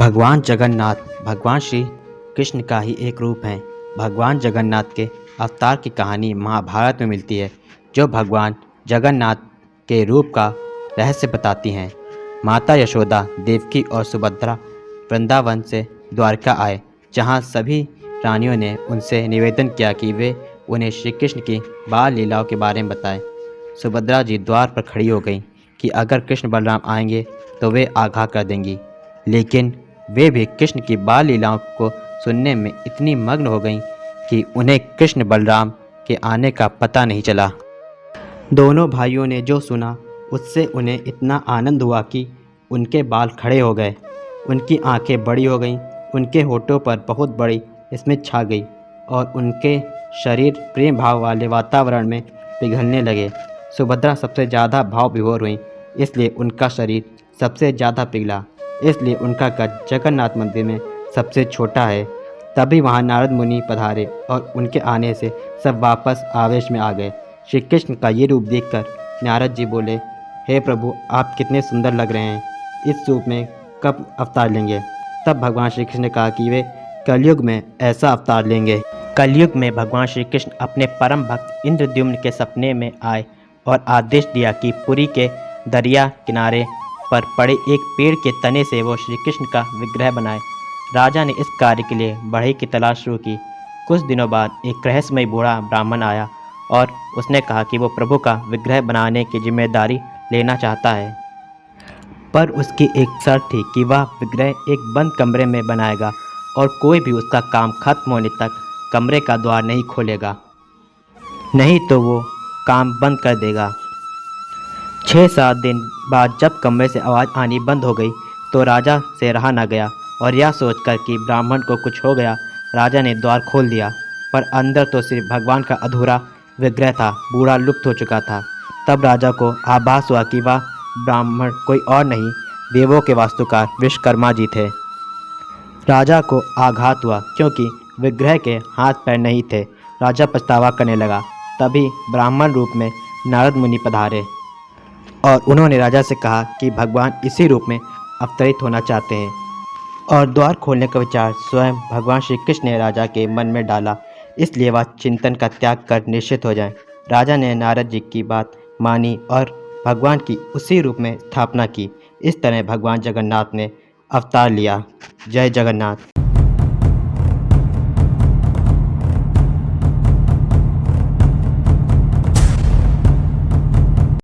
भगवान जगन्नाथ भगवान श्री कृष्ण का ही एक रूप हैं। भगवान जगन्नाथ के अवतार की कहानी महाभारत में मिलती है, जो भगवान जगन्नाथ के रूप का रहस्य बताती हैं। माता यशोदा, देवकी और सुभद्रा वृंदावन से द्वारका आए, जहां सभी रानियों ने उनसे निवेदन किया कि वे उन्हें श्री कृष्ण की बाल लीलाओं के बारे में बताएं। सुभद्रा जी द्वार पर खड़ी हो गईं कि अगर कृष्ण बलराम आएंगे तो वे आगाह कर देंगी, लेकिन वे भी कृष्ण की बाल लीलाओं को सुनने में इतनी मग्न हो गईं कि उन्हें कृष्ण बलराम के आने का पता नहीं चला। दोनों भाइयों ने जो सुना उससे उन्हें इतना आनंद हुआ कि उनके बाल खड़े हो गए, उनकी आंखें बड़ी हो गईं, उनके होठों पर बहुत बड़ी स्मित छा गई और उनके शरीर प्रेम भाव वाले वातावरण में पिघलने लगे। सुभद्रा सबसे ज़्यादा भाव विभोर हुई, इसलिए उनका शरीर सबसे ज़्यादा पिघला, इसलिए उनका कद जगन्नाथ मंदिर में सबसे छोटा है। तभी वहाँ नारद मुनि पधारे और उनके आने से सब वापस आवेश में आ गए। श्री कृष्ण का ये रूप देखकर नारद जी बोले, हे प्रभु, आप कितने सुंदर लग रहे हैं, इस रूप में कब अवतार लेंगे? तब भगवान श्री कृष्ण ने कहा कि वे कलयुग में ऐसा अवतार लेंगे। कलयुग में भगवान श्री कृष्ण अपने परम भक्त इंद्रद्युम्न के सपने में आए और आदेश दिया कि पुरी के दरिया किनारे पर पड़े एक पेड़ के तने से वो श्री कृष्ण का विग्रह बनाए। राजा ने इस कार्य के लिए बढ़ई की तलाश शुरू की। कुछ दिनों बाद एक रहस्यमय बूढ़ा ब्राह्मण आया और उसने कहा कि वो प्रभु का विग्रह बनाने की जिम्मेदारी लेना चाहता है, पर उसकी एक शर्त थी कि वह विग्रह एक बंद कमरे में बनाएगा और कोई भी उसका काम खत्म होने तक कमरे का द्वार नहीं खोलेगा, नहीं तो वो काम बंद कर देगा। 6-7 दिन बाद जब कमरे से आवाज़ आनी बंद हो गई तो राजा से रहा न गया और यह सोचकर कि ब्राह्मण को कुछ हो गया, राजा ने द्वार खोल दिया, पर अंदर तो सिर्फ भगवान का अधूरा विग्रह था। बूढ़ा लुप्त हो चुका था। तब राजा को आभास हुआ कि वह ब्राह्मण कोई और नहीं, देवों के वास्तुकार विश्वकर्मा जी थे। राजा को आघात हुआ क्योंकि विग्रह के हाथ पैर नहीं थे। राजा पछतावा करने लगा। तभी ब्राह्मण रूप में नारद मुनि पधारे और उन्होंने राजा से कहा कि भगवान इसी रूप में अवतरित होना चाहते हैं और द्वार खोलने का विचार स्वयं भगवान श्री कृष्ण ने राजा के मन में डाला, इसलिए वह चिंतन का त्याग कर निश्चित हो जाएं। राजा ने नारद जी की बात मानी और भगवान की उसी रूप में स्थापना की। इस तरह भगवान जगन्नाथ ने अवतार लिया। जय जगन्नाथ।